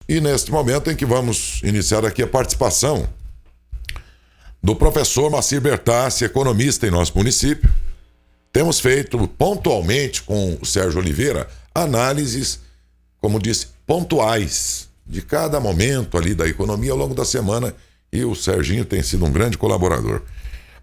E neste momento em que vamos iniciar aqui a participação do professor Macir Bertassi, economista em nosso município. Temos feito pontualmente com o Sérgio Oliveira análises, como disse, pontuais de cada momento ali da economia ao longo da semana, e o Serginho tem sido um grande colaborador.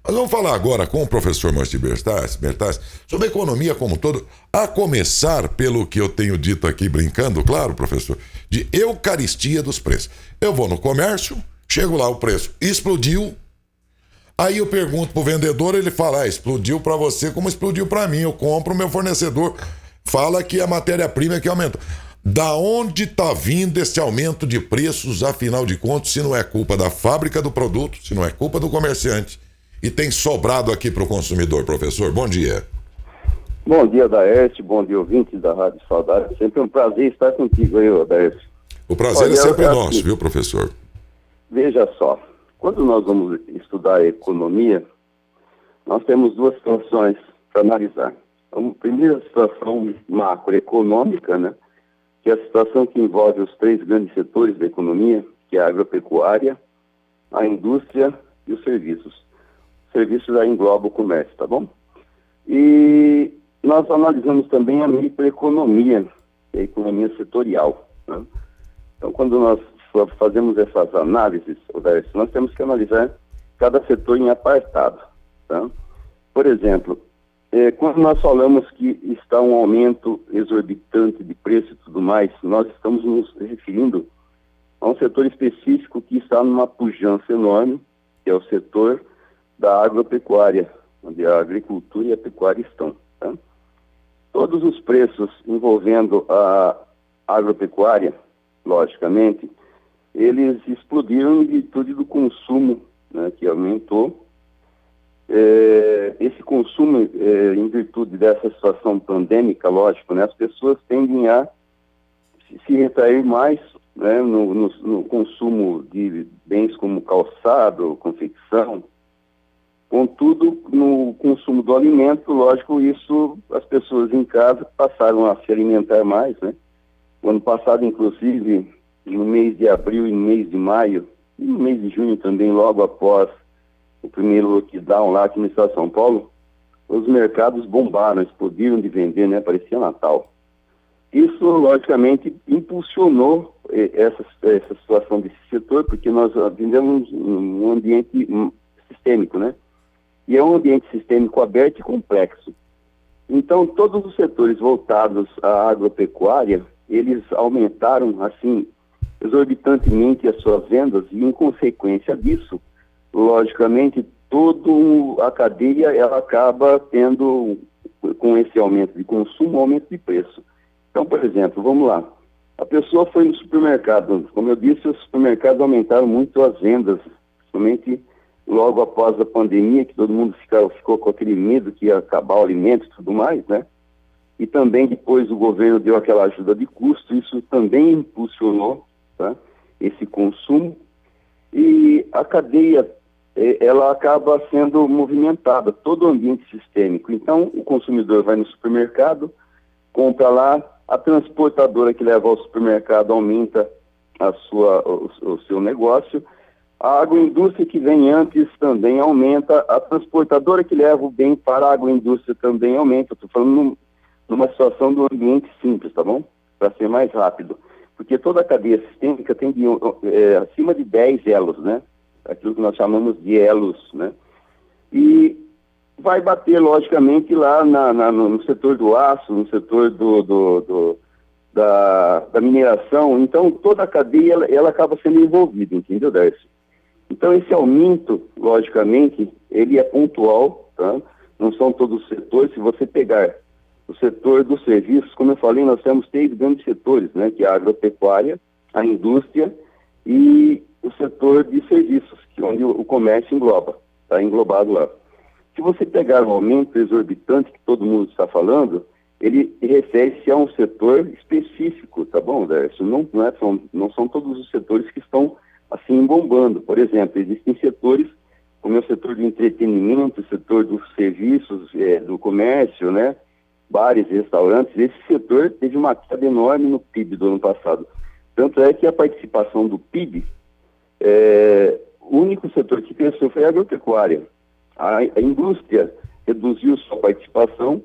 Mas vamos falar agora com o professor Macir Bertassi sobre a economia como um todo, a começar pelo que eu tenho dito aqui, brincando, claro, professor, de eucaristia dos preços. Eu vou no comércio, chego lá, o preço explodiu, aí eu pergunto pro vendedor, ele fala, explodiu para você como explodiu para mim, eu compro, o meu fornecedor fala que a matéria-prima é que aumentou. Da onde está vindo esse aumento de preços, afinal de contas, se não é culpa da fábrica do produto, se não é culpa do comerciante, e tem sobrado aqui para o consumidor, professor? Bom dia. Bom dia, Daércio. Bom dia, ouvintes da Rádio Saudade. Sempre um prazer estar contigo aí, Daércio. O prazer é sempre nosso, viu, professor? Veja só, quando nós vamos estudar a economia, nós temos duas situações para analisar. A primeira situação macroeconômica, né, que é a situação que envolve os três grandes setores da economia, que é a agropecuária, a indústria e os serviços. Serviços aí engloba o comércio, tá bom? E nós analisamos também a microeconomia, que é a economia setorial, né? Então, quando nós fazemos essas análises, nós temos que analisar cada setor em apartado, tá? Por exemplo, quando nós falamos que está um aumento exorbitante de preço e tudo mais, nós estamos nos referindo a um setor específico que está numa pujança enorme, que é o setor da agropecuária, onde a agricultura e a pecuária estão, tá? Todos os preços envolvendo a agropecuária, logicamente, eles explodiram em virtude do consumo, né, que aumentou. Esse consumo, em virtude dessa situação pandêmica, lógico, né, as pessoas tendem a se retrair mais, né, no consumo de bens como calçado, confecção. Contudo, no consumo do alimento, lógico, isso, as pessoas em casa passaram a se alimentar mais, né? O ano passado, inclusive, no mês de abril e no mês de maio, e no mês de junho também, logo após o primeiro lockdown lá aqui no estado de São Paulo, os mercados bombaram, explodiram de vender, né? Parecia Natal. Isso, logicamente, impulsionou essa situação desse setor, porque nós vivemos um ambiente sistêmico, né? E é um ambiente sistêmico aberto e complexo. Então, todos os setores voltados à agropecuária, eles aumentaram, assim, exorbitantemente as suas vendas e, em consequência disso, logicamente, toda a cadeia, ela acaba tendo, com esse aumento de consumo, aumento de preço. Então, por exemplo, vamos lá. A pessoa foi no supermercado. Como eu disse, os supermercados aumentaram muito as vendas, principalmente logo após a pandemia, que todo mundo ficou com aquele medo que ia acabar o alimento e tudo mais, né? E também depois o governo deu aquela ajuda de custo, isso também impulsionou, tá, esse consumo. E a cadeia, ela acaba sendo movimentada, todo o ambiente sistêmico. Então, o consumidor vai no supermercado, compra lá, a transportadora que leva ao supermercado aumenta o seu negócio. A agroindústria que vem antes também aumenta, a transportadora que leva o bem para a agroindústria também aumenta. Estou falando numa situação do ambiente simples, tá bom? Para ser mais rápido. Porque toda a cadeia sistêmica tem acima de 10 elos, né? Aquilo que nós chamamos de elos, né? E vai bater, logicamente, lá no setor do aço, no setor da mineração. Então, toda a cadeia, ela acaba sendo envolvida, entendeu, Darcy? Então, esse aumento, logicamente, ele é pontual, tá? Não são todos os setores. Se você pegar o setor dos serviços, como eu falei, nós temos três grandes setores, né? Que é a agropecuária, a indústria e o setor de serviços, que é onde o comércio engloba, está englobado lá. Se você pegar o aumento exorbitante que todo mundo está falando, ele refere-se a um setor específico, tá bom, Dércio? Não são todos os setores que estão assim bombando. Por exemplo, existem setores como é o setor do entretenimento, o setor dos serviços, do comércio, né? Bares, restaurantes. Esse setor teve uma queda enorme no PIB do ano passado. Tanto é que a participação do PIB, o único setor que cresceu foi a agropecuária. A indústria reduziu sua participação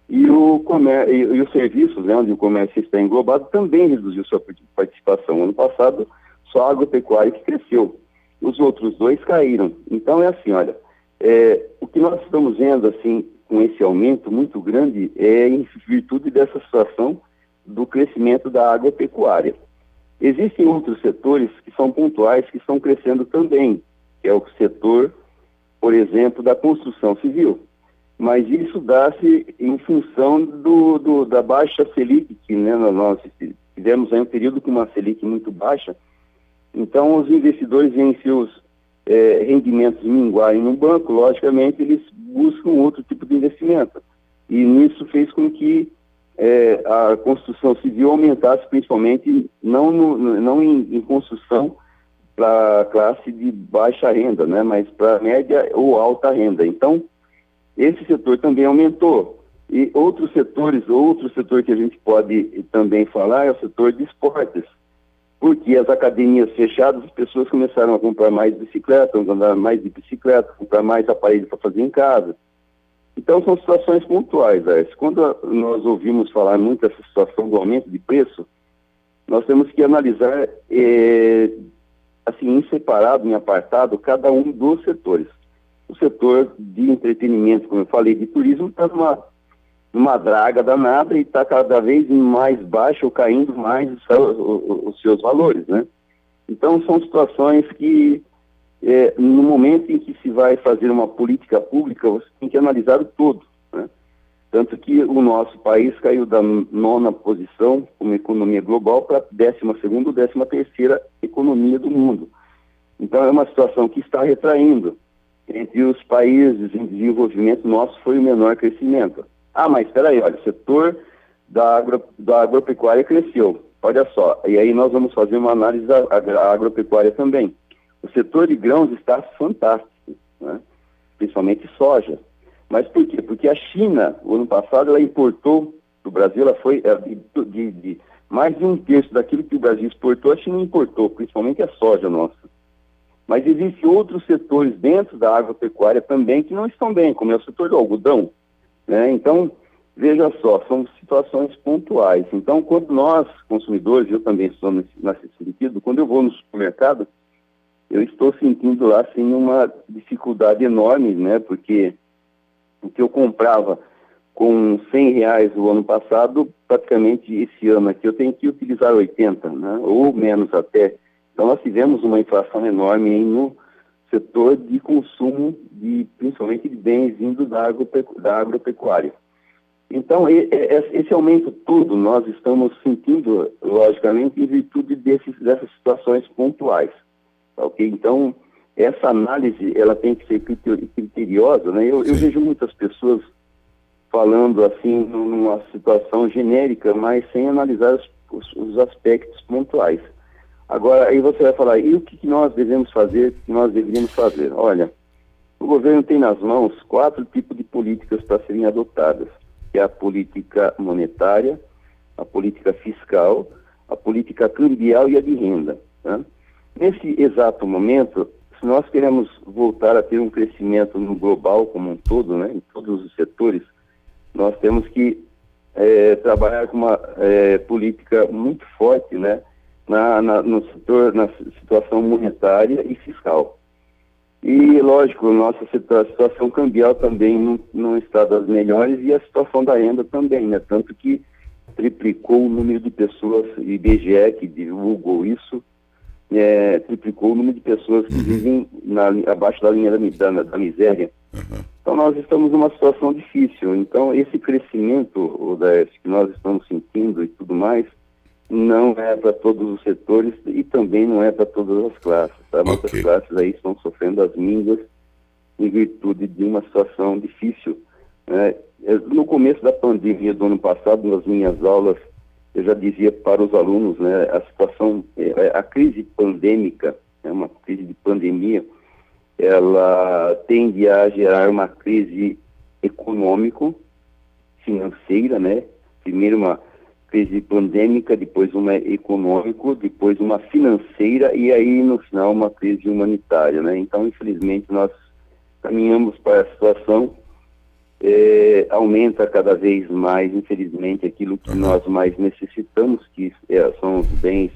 e os serviços, né, onde o comércio está englobado, também reduziu sua participação. Ano passado, só a agropecuária que cresceu. Os outros dois caíram. Então, é assim, olha, o que nós estamos vendo, assim, com esse aumento muito grande, é em virtude dessa situação do crescimento da agropecuária. Existem outros setores que são pontuais, que estão crescendo também, que é o setor, por exemplo, da construção civil. Mas isso dá-se em função da baixa Selic, que, né, nós tivemos aí um período com uma Selic muito baixa. Então, os investidores em seus rendimentos minguarem no banco, logicamente, eles buscam outro tipo de investimento. E nisso fez com que a construção civil aumentasse, principalmente, não em construção para a classe de baixa renda, né, mas para média ou alta renda. Então, esse setor também aumentou. E outro setor que a gente pode também falar é o setor de esportes. Porque as academias fechadas, as pessoas começaram a comprar mais bicicleta, andar mais de bicicleta, comprar mais aparelhos para fazer em casa. Então, são situações pontuais, Arce. Quando nós ouvimos falar muito dessa situação do aumento de preço, nós temos que analisar, assim, em separado, em apartado, cada um dos setores. O setor de entretenimento, como eu falei, de turismo, está numa draga danada e está cada vez mais baixo ou caindo mais os seus valores, né? Então, são situações que, no momento em que se vai fazer uma política pública, você tem que analisar o todo, né? Tanto que o nosso país caiu da 9ª posição como economia global para a 12ª ou 13ª economia do mundo. Então, é uma situação que está retraindo. Entre os países em desenvolvimento, nosso foi o menor crescimento. Ah, mas espera aí, olha, o setor da agropecuária cresceu, olha só, e aí nós vamos fazer uma análise da agropecuária também. O setor de grãos está fantástico, né? Principalmente soja. Mas por quê? Porque a China, o ano passado, ela importou do Brasil, ela foi de mais de 1/3 daquilo que o Brasil exportou, a China importou, principalmente a soja nossa. Mas existem outros setores dentro da agropecuária também que não estão bem, como é o setor do algodão, né? Então, veja só, são situações pontuais. Então, quando nós, consumidores, eu também estou nesse sentido, quando eu vou no supermercado, eu estou sentindo lá, assim, uma dificuldade enorme, né? Porque o que eu comprava com R$100 o ano passado, praticamente esse ano aqui eu tenho que utilizar 80, né? Ou menos até. Então, nós tivemos uma inflação enorme no setor de consumo, principalmente de bens vindos da agropecuária. Então, esse aumento todo nós estamos sentindo, logicamente, em virtude dessas situações pontuais. Ok? Então, essa análise ela tem que ser criteriosa, né? Eu vejo muitas pessoas falando assim numa situação genérica, mas sem analisar os aspectos pontuais. Agora, aí você vai falar, e o que nós devemos fazer, que nós deveríamos fazer? Olha, o governo tem nas mãos 4 tipos de políticas para serem adotadas, que é a política monetária, a política fiscal, a política cambial e a de renda, né? Nesse exato momento, se nós queremos voltar a ter um crescimento no global como um todo, né, em todos os setores, nós temos que trabalhar com uma política muito forte, né, no setor, na situação monetária e fiscal. E, lógico, nossa situação cambial também não está das melhores e a situação da renda também, né? Tanto que triplicou o número de pessoas, IBGE que divulgou isso, triplicou o número de pessoas que vivem abaixo da linha da miséria. Então, nós estamos numa situação difícil. Então, esse crescimento, que nós estamos sentindo e tudo mais, não é para todos os setores e também não é para todas as classes. Tá? Muitas classes aí estão sofrendo as mínguas em virtude de uma situação difícil, né? No começo da pandemia do ano passado, nas minhas aulas, eu já dizia para os alunos, né, a situação, a crise pandêmica, uma crise de pandemia, ela tende a gerar uma crise econômico-financeira, né? Primeiro crise pandêmica, depois uma econômica, depois uma financeira e aí no final uma crise humanitária, né? Então, infelizmente, nós caminhamos para a situação, aumenta cada vez mais, infelizmente, aquilo que nós mais necessitamos, que são os bens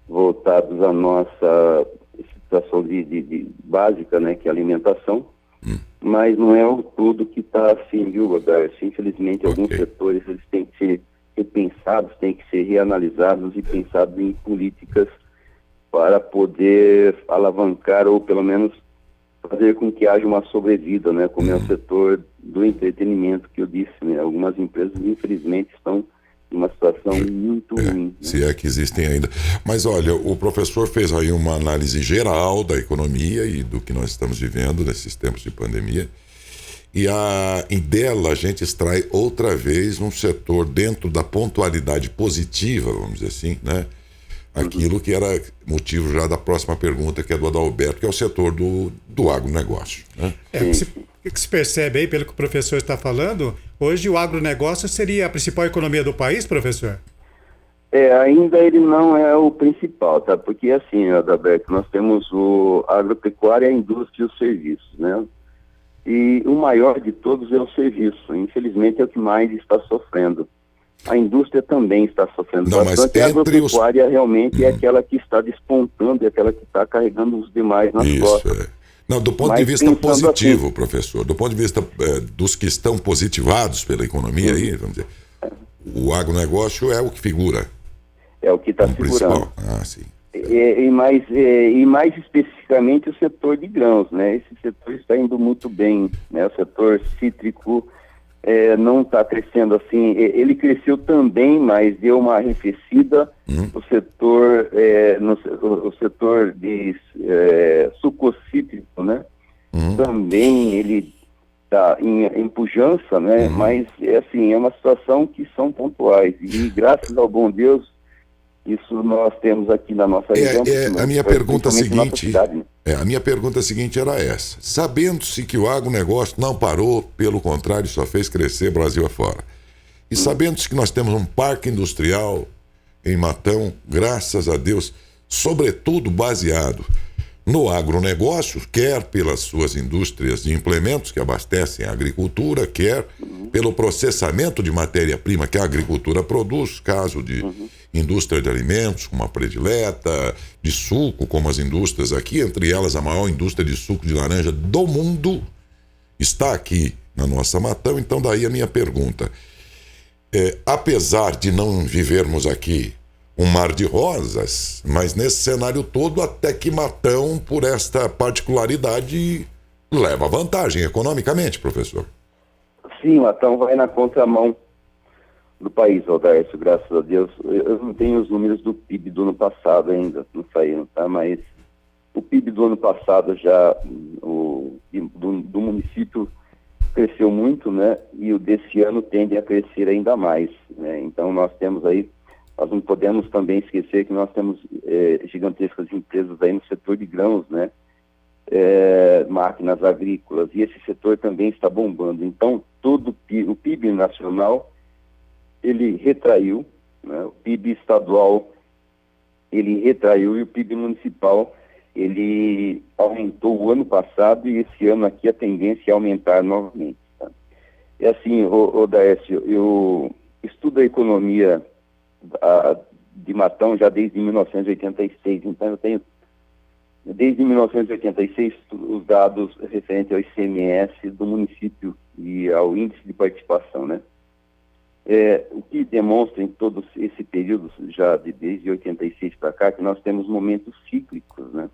voltados à nossa situação de básica, né, que é a alimentação, mas não é o todo que está assim, viu, Roberto? Infelizmente, alguns setores eles têm que ser repensados, têm que ser reanalisados e pensados em políticas para poder alavancar ou pelo menos fazer com que haja uma sobrevida, né? Como é o setor do entretenimento que eu disse, né? Algumas empresas, infelizmente, estão em uma situação muito ruim. Né? Se é que existem ainda. Mas olha, o professor fez aí uma análise geral da economia e do que nós estamos vivendo nesses tempos de pandemia. E dela a gente extrai outra vez um setor dentro da pontualidade positiva, vamos dizer assim, né? Aquilo que era motivo já da próxima pergunta, que é do Adalberto, que é o setor do agronegócio. Né? O que se percebe aí, pelo que o professor está falando, hoje o agronegócio seria a principal economia do país, professor? Ainda ele não é o principal, tá? Porque assim, Adalberto, nós temos a agropecuária, a indústria e os serviços, né? E o maior de todos é o serviço. Infelizmente é o que mais está sofrendo. A indústria também está sofrendo bastante. A agropecuária realmente é aquela que está despontando, é aquela que está carregando os demais nas costas. Não, do ponto de vista positivo, assim, professor, do ponto de vista dos que estão positivados pela economia, aí, vamos dizer, o agronegócio é o que figura. É o que está segurando. Sim. E mais especificamente o setor de grãos, né? Esse setor está indo muito bem, né? O setor cítrico não está crescendo assim. Ele cresceu também, mas deu uma arrefecida. O setor de sucocítrico, né? Também ele está em pujança, né? Mas assim, é uma situação que são pontuais. E graças ao bom Deus, isso nós temos aqui na nossa região. A minha pergunta seguinte, a minha pergunta seguinte era essa. Sabendo-se que o agronegócio não parou, pelo contrário, só fez crescer Brasil afora. E sabendo-se que nós temos um parque industrial em Matão, graças a Deus, sobretudo baseado no agronegócio, quer pelas suas indústrias de implementos que abastecem a agricultura, quer pelo processamento de matéria-prima que a agricultura produz, caso de indústria de alimentos, como a predileta, de suco, como as indústrias aqui, entre elas a maior indústria de suco de laranja do mundo, está aqui na nossa Matão. Então daí a minha pergunta. Apesar de não vivermos aqui um mar de rosas, mas nesse cenário todo, até que Matão, por esta particularidade, leva vantagem economicamente, professor. Sim, Matão vai na contramão do país, Roberto, graças a Deus. Eu não tenho os números do PIB do ano passado ainda, não saíram, tá? Mas o PIB do ano passado já, do município cresceu muito, né? E o desse ano tende a crescer ainda mais, né? Então nós temos aí, nós não podemos também esquecer que nós temos gigantescas empresas aí no setor de grãos, né? Máquinas agrícolas, e esse setor também está bombando. Então, o PIB nacional, ele retraiu, né? O PIB estadual, ele retraiu, e o PIB municipal, ele aumentou o ano passado, e esse ano aqui a tendência é aumentar novamente. Tá? E assim, Daércio, eu estudo a economia de Matão já desde 1986, então eu tenho desde 1986 os dados referentes ao ICMS do município e ao índice de participação, né? O que demonstra em todo esse período, já desde 86 para cá, que nós temos momentos cíclicos, né?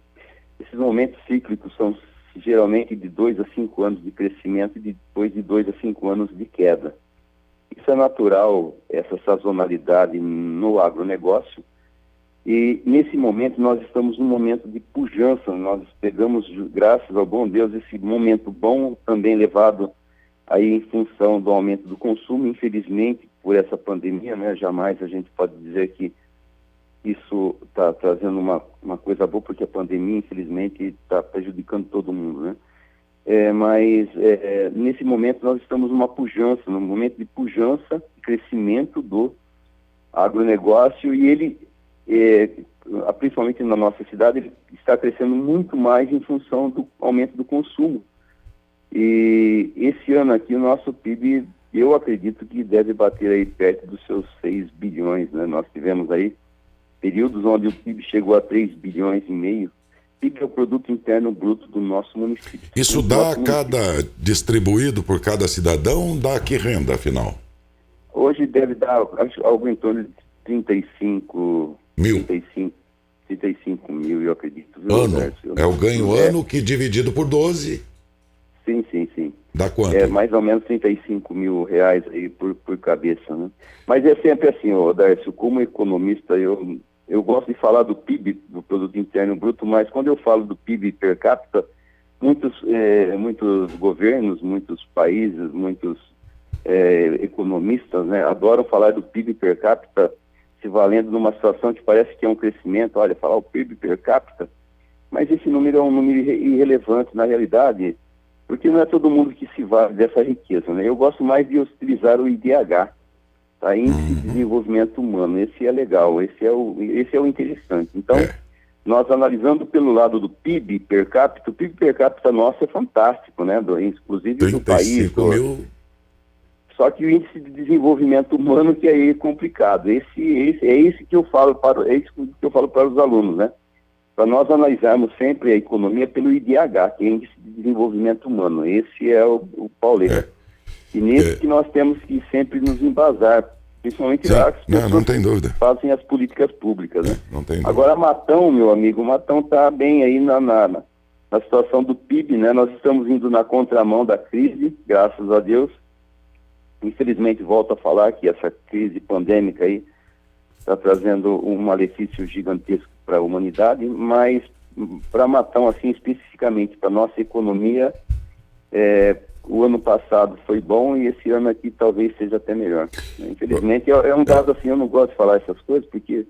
Esses momentos cíclicos são geralmente de 2 a 5 anos de crescimento e depois de 2 a 5 anos de queda. Isso é natural, essa sazonalidade no agronegócio, e nesse momento nós estamos num momento de pujança. Nós pegamos, graças ao bom Deus, esse momento bom, também levado aí em função do aumento do consumo, infelizmente, por essa pandemia, né? Jamais a gente pode dizer que isso está trazendo uma coisa boa, porque a pandemia, infelizmente, está prejudicando todo mundo, né? Mas nesse momento nós estamos num momento de pujança, crescimento agronegócio, e ele, principalmente na nossa cidade, ele está crescendo muito mais em função do aumento do consumo. E esse ano aqui o nosso PIB, eu acredito que deve bater aí perto dos seus 6 bilhões, né? Nós tivemos aí períodos onde o PIB chegou a 3 bilhões e meio. PIB é o produto interno bruto do nosso município. Isso dá distribuído por cada cidadão, dá que renda, afinal? Hoje deve dar algo em torno de 35 mil, eu acredito. Ano? É o ganho ano que dividido por 12? Sim. Dá quanto? É mais ou menos 35 mil reais aí por cabeça, né? Mas é sempre assim, Darcio, como economista, eu gosto de falar do PIB, do Produto Interno Bruto, mas quando eu falo do PIB per capita, muitos governos, muitos países, muitos economistas, né, adoram falar do PIB per capita, se valendo numa situação que parece que é um crescimento, olha, falar o PIB per capita, mas esse número é um número irrelevante na realidade, porque não é todo mundo que se vale dessa riqueza, né? Eu gosto mais de utilizar o IDH, tá? Índice de Desenvolvimento Humano. Esse é legal, esse é o interessante. Então, nós analisando pelo lado do PIB per capita, o PIB per capita nosso é fantástico, né? Inclusive do país. Mil... Só que o índice de desenvolvimento humano que é complicado. É isso que eu falo para os alunos, né? Para nós analisarmos sempre a economia pelo IDH, que é Índice de Desenvolvimento Humano. Esse é o pauleiro. E nesse que nós temos que sempre nos embasar, principalmente as pessoas não tem dúvida. Que fazem as políticas públicas. Né? Não tem dúvida. Agora, Matão, meu amigo, Matão está bem aí na situação do PIB, né? Nós estamos indo na contramão da crise, graças a Deus. Infelizmente, volto a falar que essa crise pandêmica aí está trazendo um malefício gigantesco para a humanidade, mas para Matão, assim, especificamente para nossa economia, o ano passado foi bom e esse ano aqui talvez seja até melhor. Infelizmente, é um dado assim, eu não gosto de falar essas coisas, porque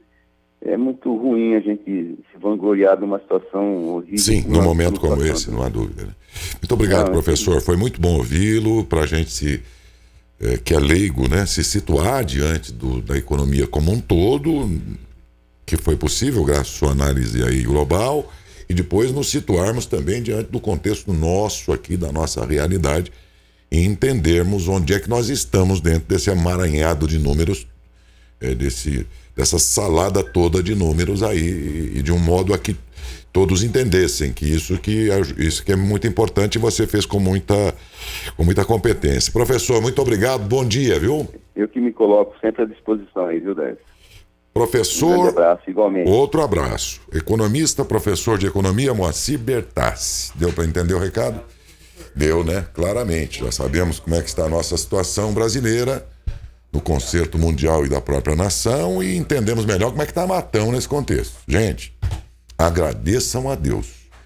é muito ruim a gente se vangloriar de uma situação horrível. Sim, num momento como esse, não há dúvida. Né? Muito obrigado, professor. Foi muito bom ouvi-lo, para a gente que é leigo, né, se situar diante da economia como um todo, que foi possível graças à sua análise aí global, e depois nos situarmos também diante do contexto nosso aqui, da nossa realidade, e entendermos onde é que nós estamos dentro desse amaranhado de números, dessa salada toda de números aí, e de um modo a que todos entendessem que isso que é muito importante e você fez com muita competência. Professor, muito obrigado, bom dia, viu? Eu que me coloco sempre à disposição aí, viu, Décio? Professor, um abraço, igualmente. Outro abraço. Economista, professor de economia, Moacir Bertassi. Deu para entender o recado? Deu, né? Claramente. Já sabemos como é que está a nossa situação brasileira no concerto mundial e da própria nação e entendemos melhor como é que está Matão nesse contexto. Gente, agradeçam a Deus.